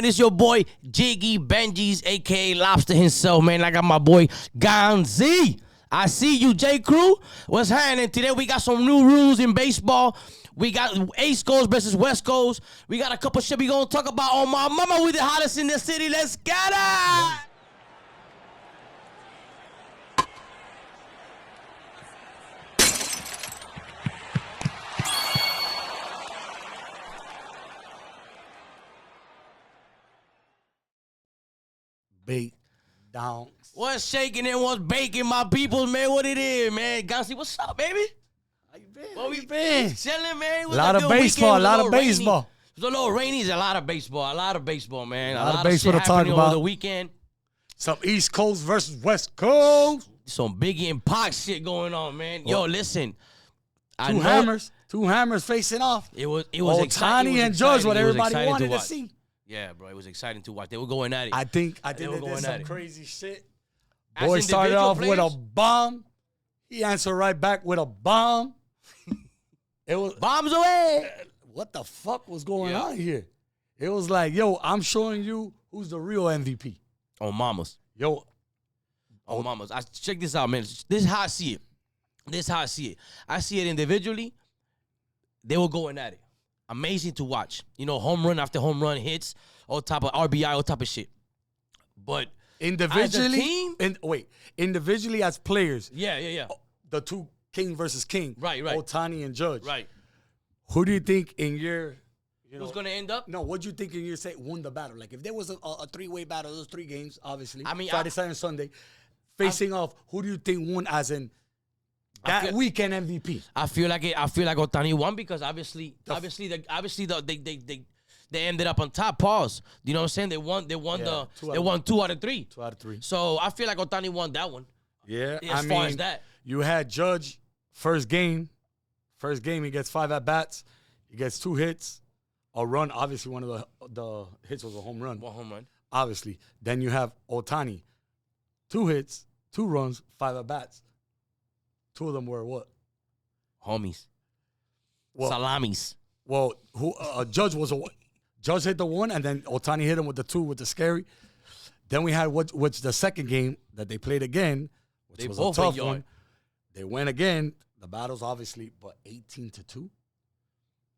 man? It's your boy Jiggy Benji's, aka Lobster himself, man. I got my boy Gonzi. I see you, J. Crew. What's happening? Today we got some new rules in baseball. We got East Coast versus West Coast. We got a couple shit we gonna talk about on my mama. We the hottest in the city. Let's get it! Bake down. What's shaking and what's baking, my people, man? What it is, man? Gonzi, what's up, baby? How you been? What we been? Chilling, man. A lot of baseball. A lot of baseball. It was a little rainy. It's a lot of baseball. A lot of baseball, man. A lot of baseball shit to talk happening about. over the weekend. Some East Coast versus West Coast. Some Biggie and Pac shit going on, man. Yo, listen. Two hammers facing off. It was exciting. Ohtani and Judge, what everybody wanted to see. Yeah, bro, it was exciting to watch. They were going at it. I think they were did going some at it. crazy shit. As Boy started individual off with a players? bomb. He answered right back with a bomb. It was Bombs away. what the fuck was going Yeah. on here? It was like, yo, I'm showing you who's the real MVP. Oh, mamas. Yo, Oh, mamas. Check this out, man. This is how I see it. I see it individually. They were going at it. Amazing to watch. You know, home run after home run hits, all type of RBI, all type of shit. But individually, as a team, individually as players, yeah. the two king versus king, Right. Ohtani and Judge. Right. Who do you think in your, Who's going to end up? No, what do you think in your say won the battle? Like if there was a three-way battle, those 3 games, obviously. I mean, Friday, Saturday, Sunday, facing off. Who do you think won as in that weekend MVP? I feel like Ohtani won because obviously they ended up on top. Pause. You know what I'm saying? They won 2 out of 3. 2 out of 3. So I feel like Ohtani won that one. Yeah, As far as that. You had Judge first game he gets 5 at bats, he gets 2 hits, a run. Obviously, one of the hits was a home run. One home run. Obviously, then you have Ohtani, 2 hits, 2 runs, 5 at bats. 2 of them were what? Homies. Well, Salamis. Well, Judge Judge hit the 1, and then Ohtani hit him with the 2 with the scary. Then we had what's the second game that they played again, which was a tough one. They went again. The battles obviously, but 18-2.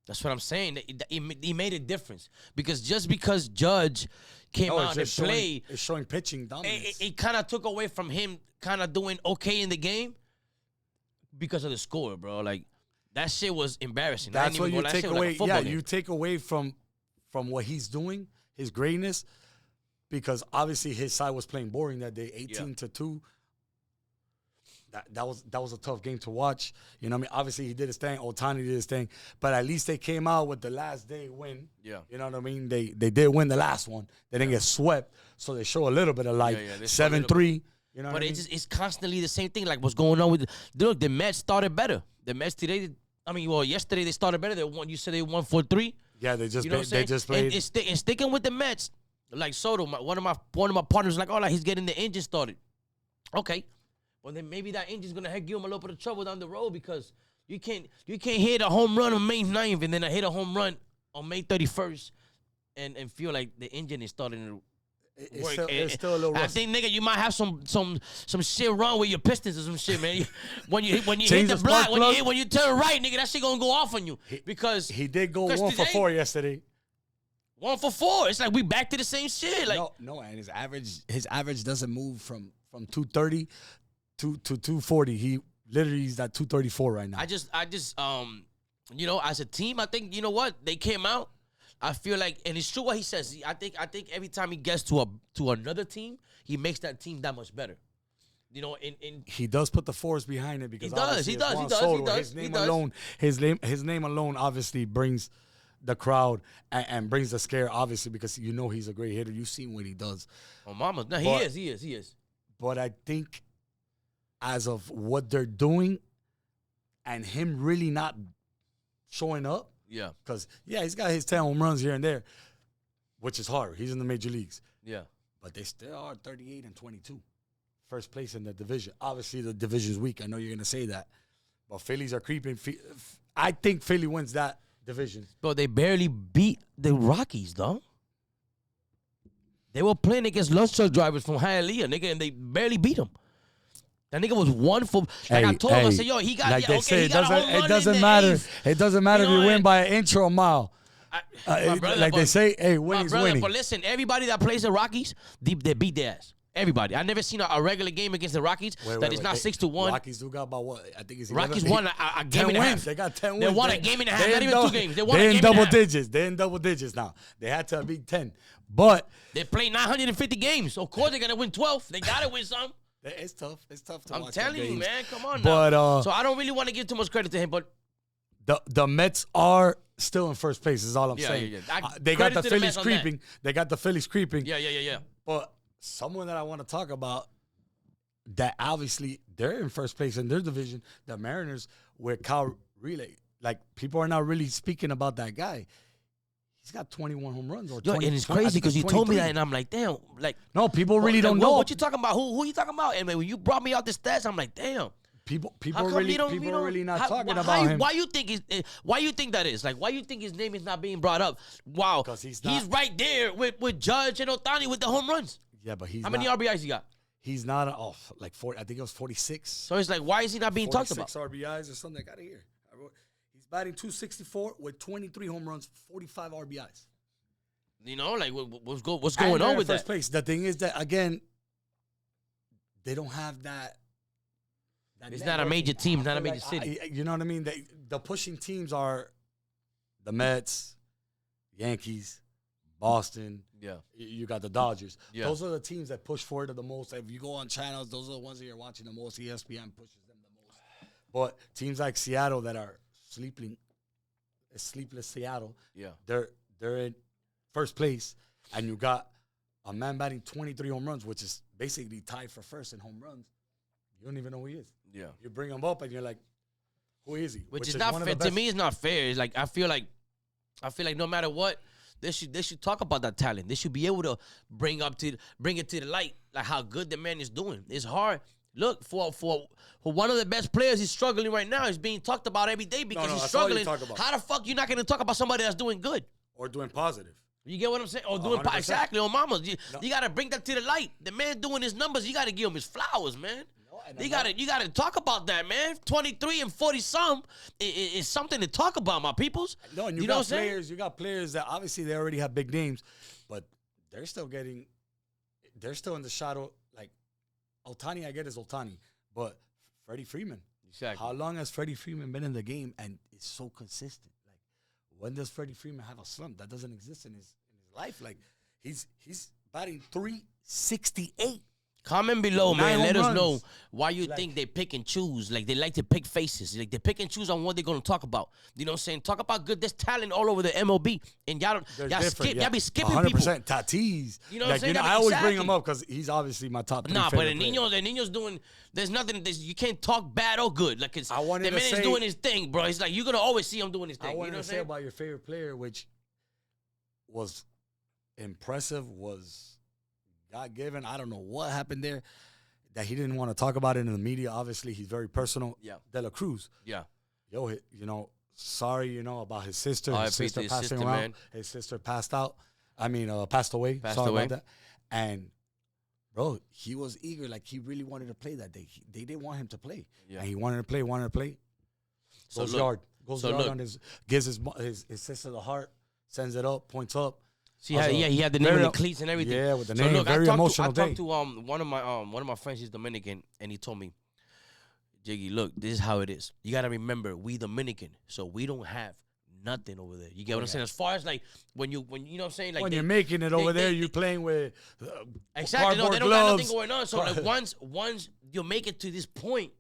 That's what I'm saying. He made a difference because just because Judge came out and played, it's showing pitching dominance. It kind of took away from him kind of doing okay in the game because of the score, bro. Like that shit was embarrassing. That's what you take away. Yeah, game. you take away from what he's doing, his greatness, because obviously his side was playing boring that day, 18-2. That was a tough game to watch. You know what I mean? Obviously, he did his thing. Ohtani did his thing. But at least they came out with the last day win. Yeah. You know what I mean? They did win the last one. They didn't get swept, so they show a little bit of life. 7-3. You know what I mean? It's constantly the same thing. Like what's going on with look, the Mets started better. The Mets today, yesterday they started better. They won. You said they won 4-3. Yeah, they just played. played. And sticking with the Mets, like Soto, one of my partners, like, he's getting the engine started. Okay. Well, then maybe that engine's gonna give him a little bit of trouble down the road because you can't hit a home run on May 9th and then hit a home run on May 31st and feel like the engine is starting to work. It's still a little rusty. I think, nigga, you might have some shit wrong with your pistons or some shit, man. when you hit the block, when you turn right, nigga, that shit gonna go off on you because he did go 1 for 4 yesterday. 1 for 4. It's like we back to the same shit. Like no, and his average doesn't move from 230 to 240. He literally is at 234 right now. I just as a team, I think, you know what? They came out. I feel like, and it's true what he says. I think every time he gets to another team, he makes that team that much better. You know, he does put the force behind it because he does. His name alone obviously brings the crowd and brings the scare, obviously, because you know he's a great hitter. You've seen what he does. Oh, mama. No, he is. But I think as of what they're doing and him really not showing up, because, he's got his 10 home runs here and there, which is hard. He's in the major leagues. Yeah. But they still are 38-22. First place in the division. Obviously, the division's weak. I know you're going to say that. But Phillies are creeping. I think Philly wins that division. Bro, they barely beat the Rockies, though. They were playing against lunch truck drivers from Hialeah, nigga, and they barely beat him. That nigga was one for. Like I told him, I said, yo, he got. Like they say, he got a home run it doesn't in the matter. eighth. It doesn't matter if you win by an inch or a mile. Brother, like they say, hey, winning is winning. But listen, everybody that plays the Rockies, they beat their ass. Everybody. I never seen a regular game against the Rockies that is not 6-1. Rockies do got about what? I think it's 11. Rockies won a game and a half. They got 10 wins. They won a game and a half. Not even 2 games. They won a game and a half. They're in double digits. They're in double digits now. They had to beat 10. But they played 950 games. Of course, they're going to win 12. They got to win some. It's tough. It's tough to watch. I'm telling you, man. Come on but, now. So I don't really want to give too much credit to him, but the Mets are still in first place is all I'm saying. Yeah. They got the Phillies creeping. They got the Phillies creeping. Yeah. But someone that I want to talk about that obviously they're in first place in their division, the Mariners, where Cal Relay, like people are not really speaking about that guy. He's got 21 home runs or 20. And it's crazy because you told me that, and I'm like, damn. Like, no, people really don't know. What you talking about? Who you talking about? And when you brought me out the stats, I'm like, damn. People are really not talking about him. Why you think that is? Like, why you think his name is not being brought up? Wow, because he's right there with Judge and Ohtani with the home runs. Yeah, but he's how many RBIs he got? He's not like 40. I think it was 46. So it's like, why is he not being talked about? 46 RBIs or something. I got it here. He's batting .264 with 23 home runs, 45 RBIs. You know, like what's going on with first that? Place. The thing is that again, they don't have that. It's not a major team, not a major city. You know what I mean? The pushing teams are the Mets, Yankees, Boston. Yeah. You got the Dodgers. Yeah. Those are the teams that push for it the most. If you go on channels, those are the ones that you're watching the most. ESPN pushes them the most. But teams like Seattle that are sleepless Seattle, they're in first place, and you got a man batting 23 home runs, which is basically tied for first in home runs. You don't even know who he is. Yeah. You bring him up, and you're like, who is he? Which is not fair. To me, it's not fair. It's like I feel like no matter what, they should talk about that talent. They should be able to bring it to the light, like how good the man is doing. It's hard. Look, for one of the best players, he's struggling right now. He's being talked about every day because he's struggling. How the fuck you not going to talk about somebody that's doing good? Or doing positive. You get what I'm saying? Or doing exactly on mamas. You got to bring that to the light. The man doing his numbers, you got to give him his flowers, man. You gotta talk about that, man. 23 and 40-some is something to talk about, my peoples. No, and you got players. You got players that obviously they already have big names, but they're still in the shadow. Like Ohtani, I get is Ohtani, but Freddie Freeman. Exactly. How long has Freddie Freeman been in the game and is so consistent? Like, when does Freddie Freeman have a slump? That doesn't exist in his life. Like, he's batting .368. Comment below, man. Let us know why you think they pick and choose. Like, they like to pick faces. Like, they pick and choose on what they're going to talk about. You know what I'm saying? Talk about good. There's talent all over the MLB. And y'all be skipping 100%. People. 100%. Tatis. You know what I'm saying? I always bring him up because he's obviously my top 3 but the Nino's doing, there's nothing, you can't talk bad or good. Like, the man is doing his thing, bro. It's like, you're going to always see him doing his thing. I wanted to say about your favorite player, which was impressive, was God-given. I don't know what happened there. That he didn't want to talk about it in the media. Obviously, he's very personal. Yeah. De La Cruz. Yeah. Yo, sorry, about his sister. His sister passing around. Man. His sister passed away. Sorry about that. And, bro, he was eager. Like, he really wanted to play that day. They didn't want him to play. Yeah. And he wanted to play. Goes yard on gives his sister the heart, sends it up, points up. See how he had the name of the cleats and everything. Yeah, with the name. Very emotional day. I talked to one of my friends. He's Dominican, and he told me, Jiggy, look, this is how it is. You gotta remember, we Dominican, so we don't have nothing over there. You get what I'm saying? As far as like when you know what I'm saying, like when you're making it over there, you're playing with exactly. No, they don't gloves. got nothing going on. So like once you make it to this point,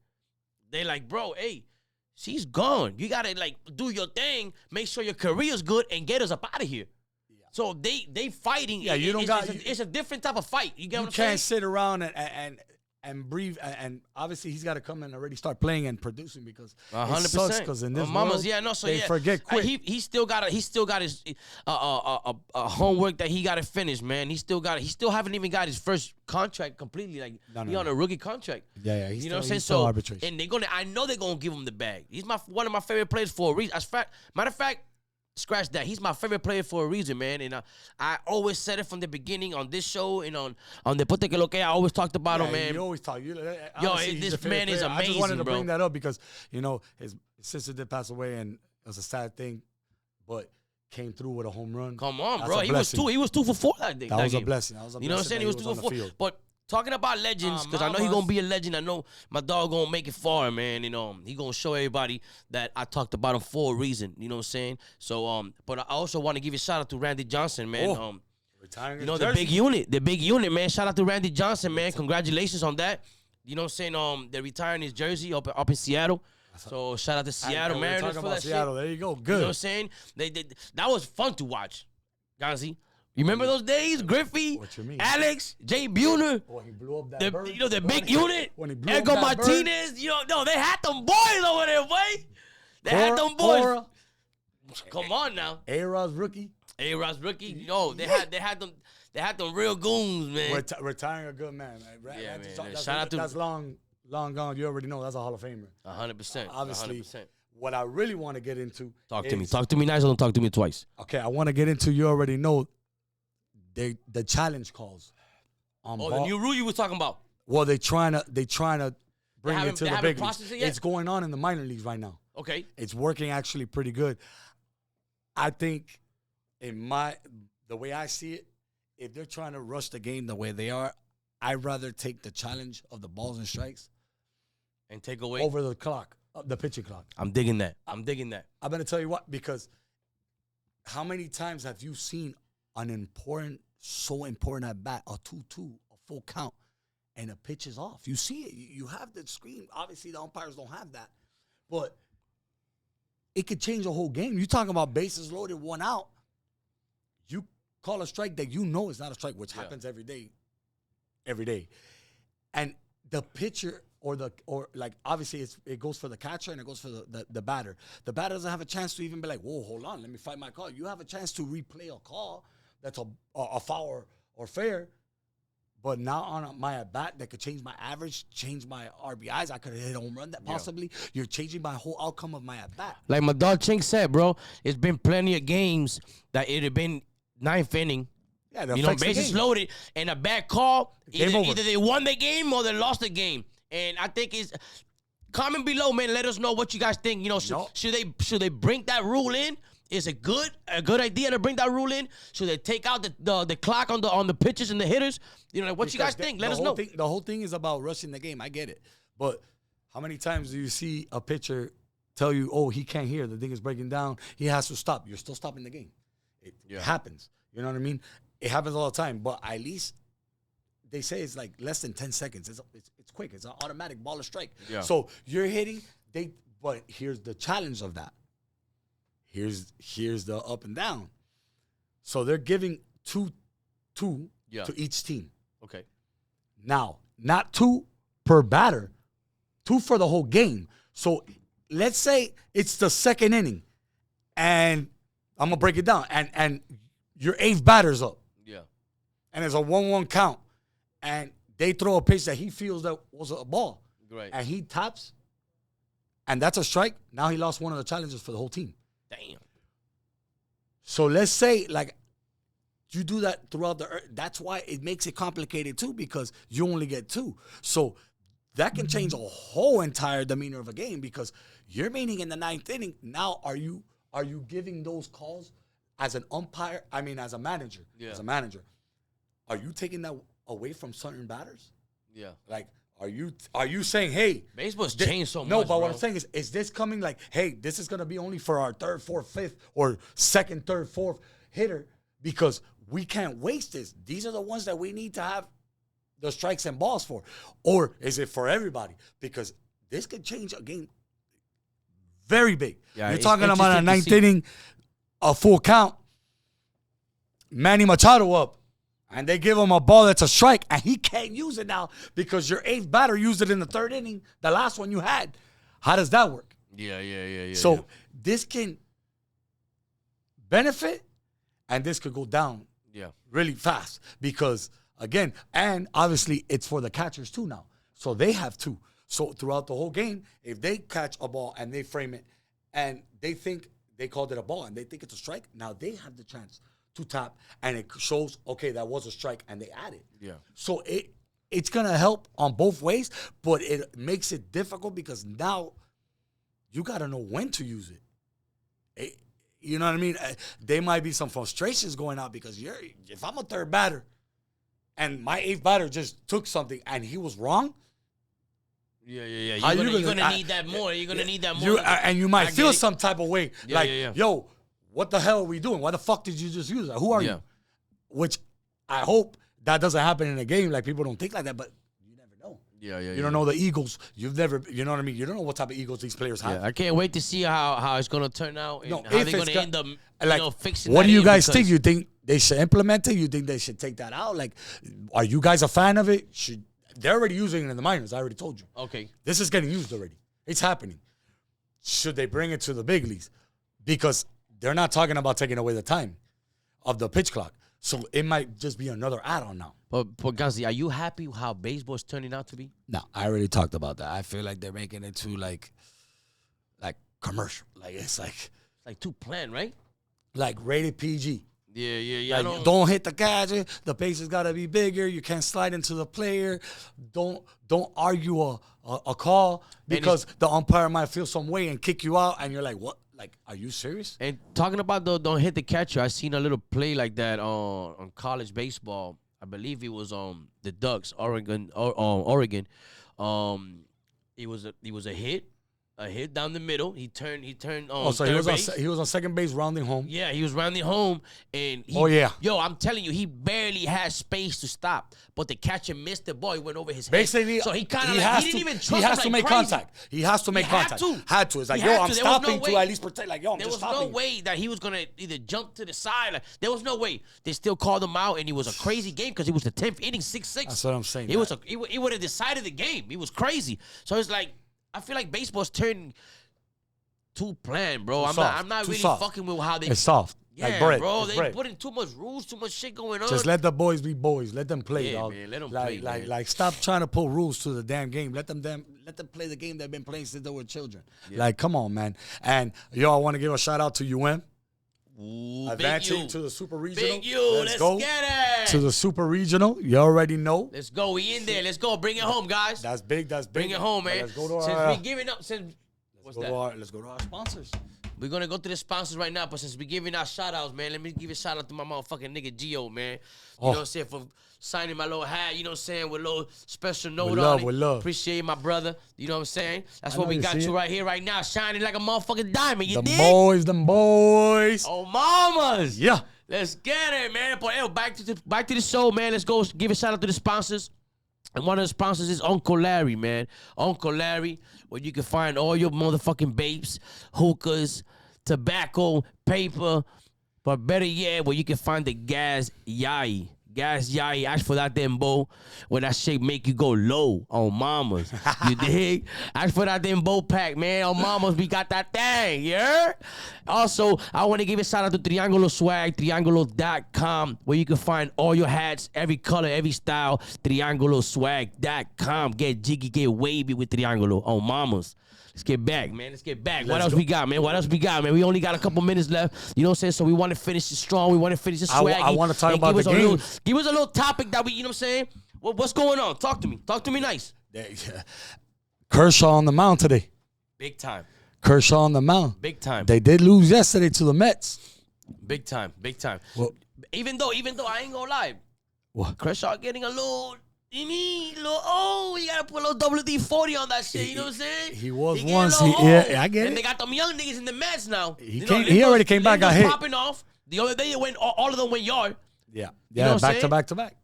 they're like, bro, hey, she's gone. You gotta like do your thing, make sure your career's good, and get us up out of here. So they fighting. Yeah, it's a different type of fight. You get what I'm saying? You can't sit around and breathe. And obviously he's got to come and already start playing and producing because 100%. Because in this world, they forget quick. He still got his homework that he got to finish, man. He still haven't even got his first contract completely. Like he on a rookie contract. Yeah. You know what I'm saying? So arbitration. And I know they're gonna give him the bag. He's one of my favorite players for a reason. Matter of fact. scratch that. He's my favorite player for a reason, man. And I always said it from the beginning on this show and on DeportesKLK. I always talked about him, man. You always talk. This man is amazing, I just wanted to bro. bring that up because, his sister did pass away, and it was a sad thing, but came through with a home run. Come on, bro. He was 2 for 4 that day. That was game. a blessing. That was a blessing. You know what I'm saying? He was 2 for 4. But talking about legends, because I know he's going to be a legend. I know my dog going to make it far, man. He going to show everybody that I talked about him for a reason. You know what I'm saying? So, but I also want to give a shout out to Randy Johnson, man. Retiring the big unit. The big unit, man. Shout out to Randy Johnson, man. Congratulations on that. You know what I'm saying? They're retiring his jersey up in Seattle. So shout out to Seattle Mariners for that Seattle. shit. There you go. Good. You know what I'm saying? That was fun to watch. Gonzi. You remember those days? Griffey, what you mean? Alex, Jay Buhner. When he blew up that bird. The big unit. When he blew Edgar up that Martinez. bird. They had them boys over there, boy. They had them boys. Come on now. A-Rod's rookie. A-Rod's rookie. They had them real goons, man. Retiring a good man. Yeah, man. Shout out to that's long gone. You already know that's a Hall of Famer. 100%. Obviously. 100%. What I really want to get into. Talk to me nice or don't talk to me twice. Okay, I want to get into, you already know, the challenge calls. The new rule you was talking about. Well, they trying to bring it to the big leagues. It's going on in the minor leagues right now. Okay. It's working actually pretty good. I think the way I see it, if they're trying to rush the game the way they are, I'd rather take the challenge of the balls and strikes and take away over the clock, the pitching clock. I'm digging that. I'm going to tell you what, because how many times have you seen an so important at bat, a 2-2, a full count, and a pitch is off? You see it. You have the screen. Obviously, the umpires don't have that. But it could change the whole game. You talking about bases loaded, 1 out. You call a strike that you know is not a strike, which happens every day. And the pitcher obviously it goes for the catcher and it goes for the batter. The batter doesn't have a chance to even be like, whoa, hold on, let me fight my call. You have a chance to replay a call that's a foul or fair. But now on my at-bat, that could change my average, change my RBIs. I could have hit a home run that possibly. You're changing my whole outcome of my at-bat. Like my dog Chink said, bro, it's been plenty of games that it had been 9th inning. Yeah, bases loaded and a bad call. Either they won the game or they lost the game. And I think it's comment below, man. Let us know what you guys think. Should they bring that rule in? Is it a good idea to bring that rule in? Should they take out the clock on the pitchers and the hitters? What you guys think? Let us know. The whole thing is about rushing the game. I get it, but how many times do you see a pitcher tell you, "Oh, he can't hear. The thing is breaking down. He has to stop." You're still stopping the game. It happens. You know what I mean? It happens all the time. But at least they say it's like less than 10 seconds. It's quick. It's an automatic ball or strike. Yeah. So you're hitting. But here's the challenge of that. Here's the up and down. So they're giving two to each team. Okay. Now, not 2 per batter, 2 for the whole game. So let's say it's the 2nd inning, and I'm gonna break it down, and your 8th batter's up. Yeah. And it's a 1-1 count, and they throw a pitch that he feels that was a ball. Right. And he taps, and that's a strike. Now he lost one of the challenges for the whole team. Damn. So let's say, you do that throughout that's why it makes it complicated too, because you only get 2. So that can change a whole entire demeanor of a game, because you're meaning in the 9th inning. Now, are you giving those calls as an umpire? I mean, as a manager. Yeah. As a manager, are you taking that away from certain batters? Yeah. Are you saying, hey, baseball's changed so much? No, but what I'm saying is this coming like, hey, this is gonna be only for our 3rd, 4th, 5th, or 2nd, 3rd, 4th hitter, because we can't waste this. These are the ones that we need to have the strikes and balls for. Or is it for everybody? Because this could change a game very big. Yeah, you're talking about a 9th inning, a full count, Manny Machado up, and they give him a ball that's a strike, and he can't use it now because your 8th batter used it in the 3rd inning, the last one you had. How does that work? Yeah. So this can benefit, and this could go down really fast, because, again, and obviously it's for the catchers too now. So they have 2. So throughout the whole game, if they catch a ball and they frame it and they think they called it a ball and they think it's a strike. Now they have the chance to tap, and it shows, okay, that was a strike, and they add it. Yeah. So it's going to help on both ways, but it makes it difficult because now you got to know when to use it. You know what I mean? There might be some frustrations going out because if I'm a third batter and my eighth batter just took something and he was wrong. Yeah. You're gonna need that more. You're gonna need that more. And you might feel some type of way. Yo, what the hell are we doing? Why the fuck did you just use that? Who are you? Which I hope that doesn't happen in a game. Like, people don't think like that, but you never know. Yeah. You don't know the Eagles. You've never, you know what I mean? You don't know what type of Eagles these players have. Yeah, I can't wait to see how it's going to turn out and how they're going to end up fixing what that. Do you guys think? You think they should implement it? You think they should take that out? Like, are you guys a fan of it? They're already using it in the minors. I already told you. Okay. This is getting used already. It's happening. Should they bring it to the big leagues? Because they're not talking about taking away the time of the pitch clock. So it might just be another add-on now. But Gonzi, are you happy how baseball is turning out to be? No, I already talked about that. I feel like they're making it too like commercial. Like, it's like too planned, right? Like rated PG. Yeah. Like, don't hit the gadget. The bases got to be bigger. You can't slide into the player. Don't argue a call because the umpire might feel some way and kick you out. And you're like, what? Like, are you serious? And talking about the don't hit the catcher, I seen a little play like that on college baseball. I believe it was the Ducks, Oregon. It was a hit. A hit down the middle. He turned. So he was on second base, rounding home. Yeah, he was rounding home, and yo, I'm telling you, he barely had space to stop, but the catcher missed the ball. He went over his head. Basically, so he kind of he didn't even trust He has him to make crazy. contact. He has to make contact. Had to. It's like, yo, I'm stopping to at least protect. Like, yo, I'm just stopping. There was no way that he was gonna either jump to the side. Like, there was no way. They still called him out, and it was a crazy game because it was the 10th inning, 6-6. That's what I'm saying. It would have decided the game. It was crazy. So it's like, I feel like baseball's turning too planned, bro. I'm not really fucking with how they. It's soft. Yeah, like bread. bro. They putting too much rules, too much shit going on. Just let the boys be boys. Let them play, dog. Man, let them play. Like, stop trying to put rules to the damn game. Let them play the game they've been playing since they were children. Yeah. Like, come on, man. And I want to give a shout out to UM. Advancing to the Super Regional. Big U. Let's go. Get it. To the Super Regional. You already know. Let's go. We in there. Let's go. Bring it home, guys. That's big. Bring it home, man. Let's go to let's go to our sponsors. We're going to go to the sponsors right now, but since we're giving out shout-outs, man, let me give a shout-out to my motherfucking nigga Gio, man. You know what I'm saying? For signing my little hat, you know what I'm saying? With a little special note on it. With love. Appreciate my brother. You know what I'm saying? That's what we got you right here, right now, shining like a motherfucking diamond. You dig? Them boys. Oh, mamas. Yeah. Let's get it, man. But back to the show, man. Let's go give a shout-out to the sponsors. And one of the sponsors is Uncle Larry, man. Uncle Larry, where you can find all your motherfucking vapes, hookahs, tobacco, paper, but better yet, where you can find the gas yai. Gas yai, ask for that damn bow where that shit make you go low on mamas. You dig? Ask for that damn bow pack, man. On mamas, we got that thing, yeah? Also, I want to give a shout out to Triangulo Swag, triangulo.com, where you can find all your hats, every color, every style, trianguloswag.com. Get jiggy, get wavy with Triangulo on mamas. Let's get back, man. Let's get back. What else we got, man? We only got a couple minutes left. You know what I'm saying? So we want to finish it strong. We want to finish it swaggy. I want to talk about the game. Give us a little topic that we, you know what I'm saying? What's going on? Talk to me. Talk to me nice. Kershaw on the mound today. Big time. Kershaw on the mound. Big time. They did lose yesterday to the Mets. Big time. Big time. Well, even though I ain't gonna lie. What? Kershaw getting a little... you gotta put a little WD-40 on that shit. You know what I'm saying? He was once. I get it. And they got them young niggas in the Mets now. He already came back, got hit. Popping off. The other day, all of them went yard. Yeah. You know back to back.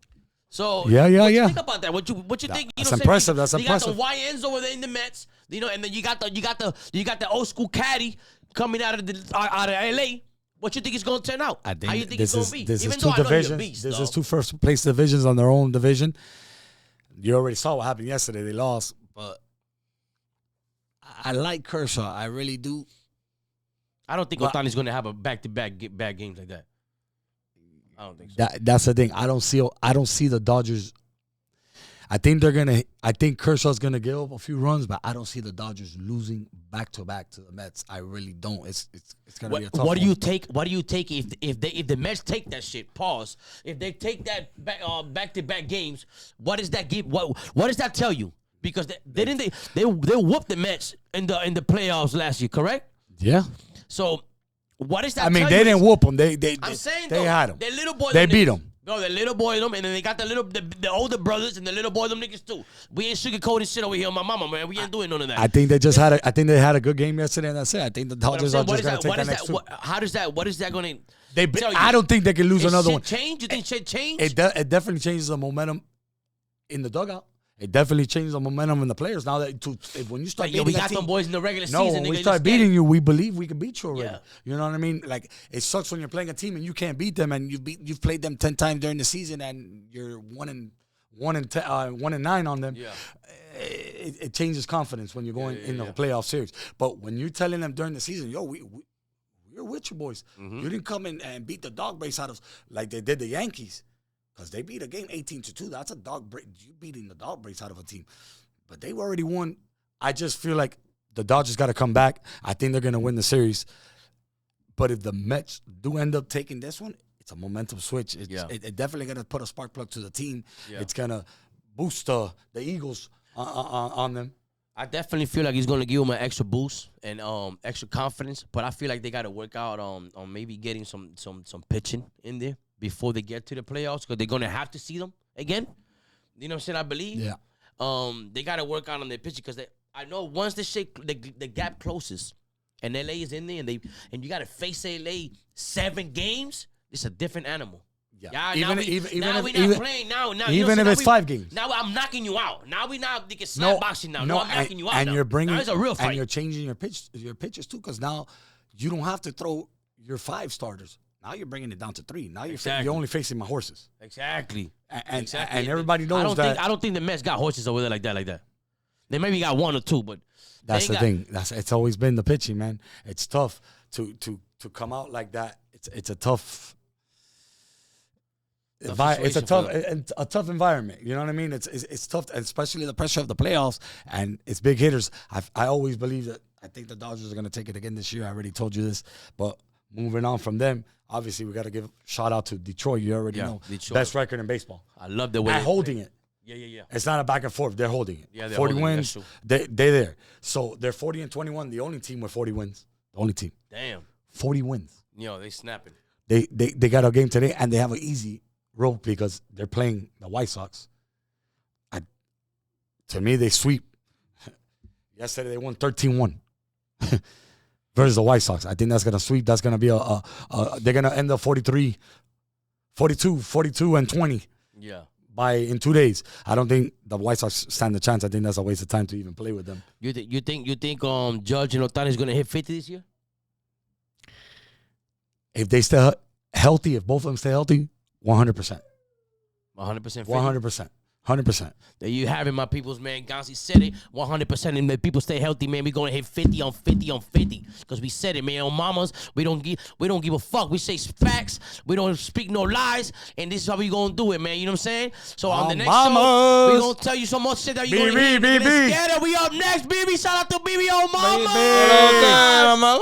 So yeah. What you think about that? What you think? You That's know impressive. That's impressive. You got the YNs over there in the Mets. You know, and then you got the old school caddy coming out of LA. What you think it's gonna turn out? I think How you think it's gonna be? This is two divisions. This is two first place divisions on their own division. You already saw what happened yesterday. They lost. But I like Kershaw. I really do. I don't think Ohtani's going to have a back-to-back bad games like that. I don't think so. That's the thing. I don't see the Dodgers. I think Kershaw's gonna give up a few runs, but I don't see the Dodgers losing back to back to the Mets. I really don't. It's gonna be a tough What do one. you take? What do you take if the Mets take that shit? Pause. If they take that back to back games, what does that give? What does that tell you? Because they whooped the Mets in the playoffs last year, correct? Yeah. So what does that? I mean, tell they you? didn't whoop them. They had them. Their little boy. They beat them. No, the little boy them, and then they got the older brothers and the little boy them niggas too. We ain't sugarcoating shit over here on my mama, man. We ain't doing none of that. I think they just had a good game yesterday, and that's it. I think the Dodgers are just gonna take that next two. What is that gonna tell you? I don't think they can lose another one. Change? You think shit change? It definitely changes the momentum in the dugout. It definitely changes the momentum in the players. Now that when you start, we got them boys in the regular season. No, when we start beating you, we believe we can beat you already. Yeah. You know what I mean? Like it sucks when you're playing a team and you can't beat them, and you've played them 10 times during the season, and you're 1-9 on them. Yeah. It changes confidence when you're going in the playoff series. But when you're telling them during the season, yo, we're with you boys. Mm-hmm. You didn't come in and beat the dog brace out of us like they did the Yankees. Because they beat a game 18-2. That's a dog brace. You beating the dog brace out of a team. But they already won. I just feel like the Dodgers got to come back. I think they're going to win the series. But if the Mets do end up taking this one, it's a momentum switch. It definitely going to put a spark plug to the team. Yeah. It's going to boost the Eagles on them. I definitely feel like he's going to give them an extra boost and extra confidence. But I feel like they got to work out on maybe getting some pitching in there before they get to the playoffs, because they're going to have to see them again. You know what I'm saying? I believe. Yeah. They got to work out on their pitching, because I know once the gap closes and LA is in there and you got to face LA 7 games, it's a different animal. Yeah. Even if it's 5 games. Now I'm knocking you out. Now we can slap boxing now. No, I'm knocking you out. And now. You're bringing now it's a real fight. And you're changing your pitches too, because now you don't have to throw your 5 starters. Now you're bringing it down to 3. Now you're only facing my horses. Exactly. And everybody knows that. I don't think the Mets got horses over there like that. They maybe got 1 or 2, but that's the thing. It's always been the pitching, man. It's tough to come out like that. It's a tough. It's a tough environment. You know what I mean? It's tough, especially the pressure of the playoffs, and it's big hitters. I always believe that. I think the Dodgers are going to take it again this year. I already told you this, but moving on from them, obviously we got to give a shout out to Detroit. You already know, Detroit. Best record in baseball. I love the way they're holding it. Yeah. It's not a back and forth. They're holding it. Yeah, 40 wins. They're there. So they're 40-21. The only team with 40 wins. The only team. Damn. 40 wins. Yo, they snapping. They got a game today, and they have an easy road because they're playing the White Sox. To me, they sweep. Yesterday, they won 13-1 versus the White Sox. I think that's going to sweep. That's going to be they're going to end up 42, 42-20. Yeah. In 2 days. I don't think the White Sox stand a chance. I think that's a waste of time to even play with them. You think Judge and Ohtani is going to hit 50 this year? If they stay healthy, if both of them stay healthy, 100%. 100%. 100%. 100%. There you have it, my peoples, man. Gonzi said it. 100%. And the people stay healthy, man. We're going to hit 50 on 50 on 50. Because we said it, man. On mamas, we don't give a fuck. We say facts. We don't speak no lies. And this is how we going to do it, man. You know what I'm saying? So on the next show, we going to tell you some more shit that you're going to hear. Let's get it. We up next, baby. Shout out to BB on mama.